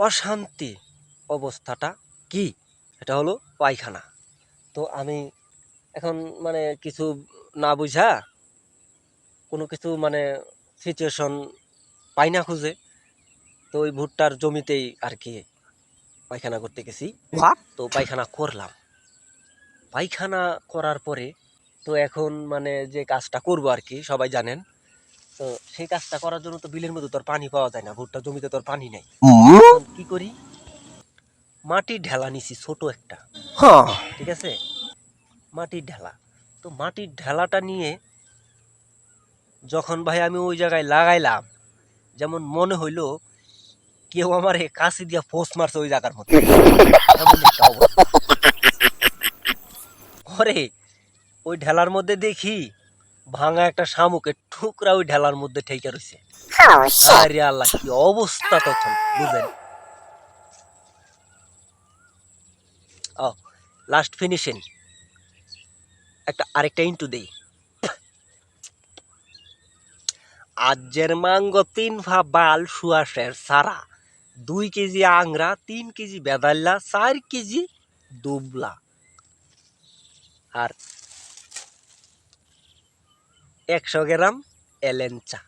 অশান্তি অবস্থাটা কি? এটা হলো পায়খানা। তো আমি এখন মানে কিছু না বুঝা কোনো কিছু মানে সিচুয়েশন পাই না খুঁজে, তো ওই ভুট্টার জমিতেই আর কি পায়খানা করতে গেছি। তো পায়খানা করলাম। পায়খানা করার পরে তো এখন মানে যে কাজটা করব আর কি, সবাই জানেন। তো সেই কাজটা করার জন্য তো বিলের মধ্যে তোর পানি পাওয়া যায় না, ভুট্টার জমিতে তোর পানি নাই। এখন কি করি, মাটির ঢেলা নিছি ছোট একটা, ঠিক আছে, মাটির ঢেলা। তো মাটির ঢেলাটা নিয়ে যখন ভাই আমি ওই জায়গায় লাগাইলাম, যেমন মনে হইলো কেউ আমার কাছে দিয়া ফোস মারছে ওই জায়গার মধ্যে, এমন একটা অবস্থা। পরে ওই ঢেলার মধ্যে দেখি ভাঙা একটা শামুকের টুকরা ওই ঢেলার মধ্যে ঠেকে রয়েছে। আরে আল্লাহ, কি অবস্থা তখন বুঝেন। ও, লাস্ট ফিনিশিং আরেকটা ইন্টু দেই। আজের মাঙ্গ 3 ভা বাল সুয়াশের সারা, 2 কেজি আংরা, 3 কেজি বেদাল্লা, 4 কেজি দুবলা, আর 100 গ্রাম এলেঞ্চা।